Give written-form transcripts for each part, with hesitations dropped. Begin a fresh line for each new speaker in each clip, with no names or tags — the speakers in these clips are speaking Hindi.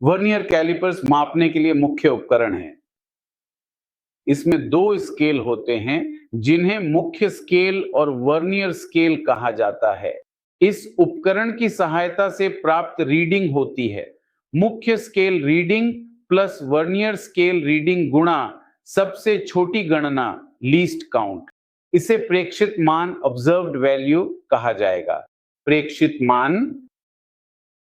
वर्नियर कैलिपर्स मापने के लिए मुख्य उपकरण हैं। इसमें दो स्केल होते हैं जिन्हें मुख्य स्केल और वर्नियर स्केल कहा जाता है। इस उपकरण की सहायता से प्राप्त रीडिंग होती है मुख्य scale reading plus vernier scale reading गुणा सबसे छोटी गणना लीस्ट काउंट। इसे प्रेक्षित मान ऑब्जर्व्ड वैल्यू कहा जाएगा। प्रेक्षित मान,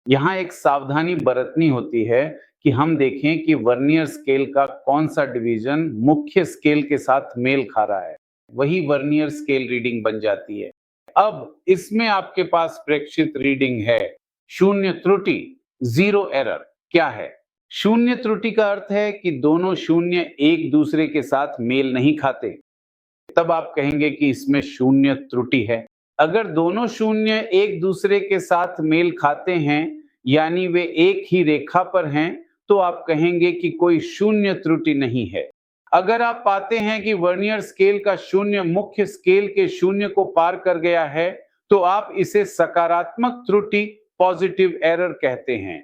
यहां एक सावधानी बरतनी होती है कि हम देखें कि वर्नियर स्केल का कौन सा डिवीजन मुख्य स्केल के साथ मेल खा रहा है, वही वर्नियर स्केल रीडिंग बन जाती है। अब इसमें आपके पास प्रेक्षित रीडिंग है शून्य त्रुटि, जीरो एरर। क्या है शून्य त्रुटि? का अर्थ है कि दोनों शून्य एक दूसरे के साथ मेल नहीं खाते, तब आप कहेंगे कि इसमें शून्य त्रुटि है। अगर दोनों शून्य एक दूसरे के साथ मेल खाते हैं यानी वे एक ही रेखा पर हैं, तो आप कहेंगे कि कोई शून्य त्रुटि नहीं है। अगर आप पाते हैं कि वर्नियर स्केल का शून्य मुख्य स्केल के शून्य को पार कर गया है, तो आप इसे सकारात्मक त्रुटि पॉजिटिव एरर कहते हैं।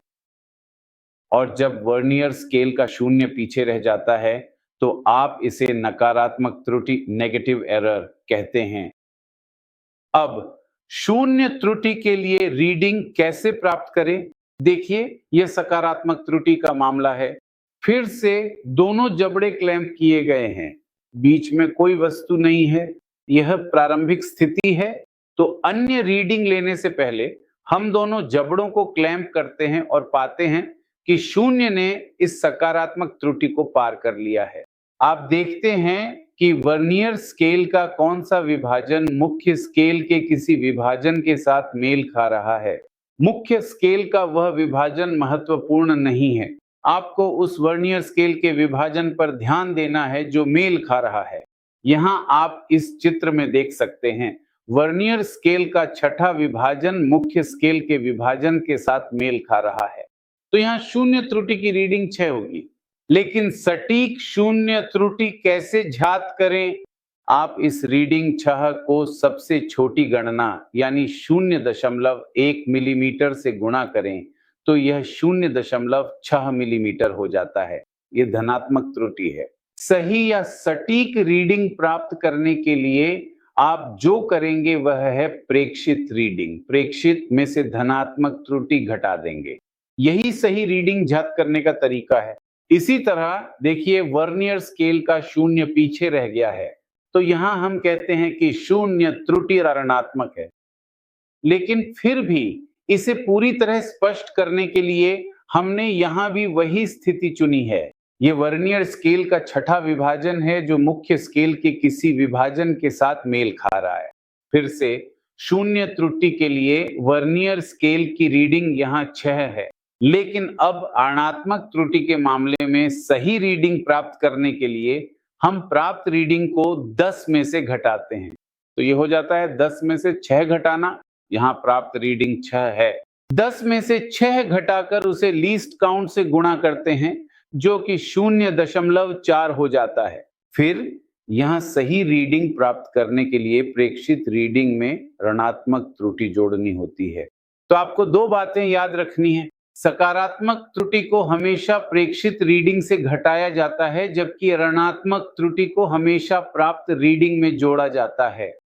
और जब वर्नियर स्केल का शून्य पीछे रह जाता है तो आप इसे नकारात्मक त्रुटि नेगेटिव एरर कहते हैं। अब शून्य त्रुटि के लिए रीडिंग कैसे प्राप्त करें? देखिए, यह सकारात्मक त्रुटि का मामला है। फिर से दोनों जबड़े क्लैंप किए गए हैं, बीच में कोई वस्तु नहीं है, यह प्रारंभिक स्थिति है। तो अन्य रीडिंग लेने से पहले हम दोनों जबड़ों को क्लैंप करते हैं और पाते हैं कि शून्य ने इस सकारात्मक त्रुटि को पार कर लिया है। आप देखते हैं कि वर्नियर स्केल का कौन सा विभाजन मुख्य स्केल के किसी विभाजन के साथ मेल खा रहा है। मुख्य स्केल का वह विभाजन महत्वपूर्ण नहीं है, आपको उस वर्नियर स्केल के विभाजन पर ध्यान देना है जो मेल खा रहा है। यहां आप इस चित्र में देख सकते हैं वर्नियर स्केल का छठा विभाजन मुख्य स्केल के विभाजन के साथ मेल खा रहा है। तो यहाँ शून्य त्रुटि की रीडिंग 6 होगी। लेकिन सटीक शून्य त्रुटि कैसे ज्ञात करें? आप इस रीडिंग 6 को सबसे छोटी गणना यानी 0.1 मिलीमीटर से गुणा करें तो यह 0.6 मिलीमीटर हो जाता है। यह धनात्मक त्रुटि है। सही या सटीक रीडिंग प्राप्त करने के लिए आप जो करेंगे वह है प्रेक्षित रीडिंग। प्रेक्षित में से धनात्मक त्रुटि घटा देंगे, यही सही रीडिंग ज्ञात करने का तरीका है। इसी तरह देखिए, वर्नियर स्केल का शून्य पीछे रह गया है, तो यहां हम कहते हैं कि शून्य त्रुटि ऋणात्मक है। लेकिन फिर भी इसे पूरी तरह स्पष्ट करने के लिए हमने यहां भी वही स्थिति चुनी है। यह वर्नियर स्केल का छठा विभाजन है जो मुख्य स्केल के किसी विभाजन के साथ मेल खा रहा है। फिर से शून्य त्रुटि के लिए वर्नियर स्केल की रीडिंग यहां 6 है, लेकिन अब ऋणात्मक त्रुटि के मामले में सही रीडिंग प्राप्त करने के लिए हम प्राप्त रीडिंग को 10 में से घटाते हैं। तो ये हो जाता है 10 में से 6 घटाना। यहाँ प्राप्त रीडिंग 6 है। 10 में से 6 घटाकर उसे लीस्ट काउंट से गुणा करते हैं जो कि 0.4 हो जाता है। फिर यहाँ सही रीडिंग प्राप्त करने के लिए प्रेक्षित रीडिंग में ऋणात्मक त्रुटि जोड़नी होती है। तो आपको दो बातें याद रखनी है। सकारात्मक त्रुटि को हमेशा प्रेक्षित रीडिंग से घटाया जाता है, जबकि ऋणात्मक त्रुटि को हमेशा प्राप्त रीडिंग में जोड़ा जाता है।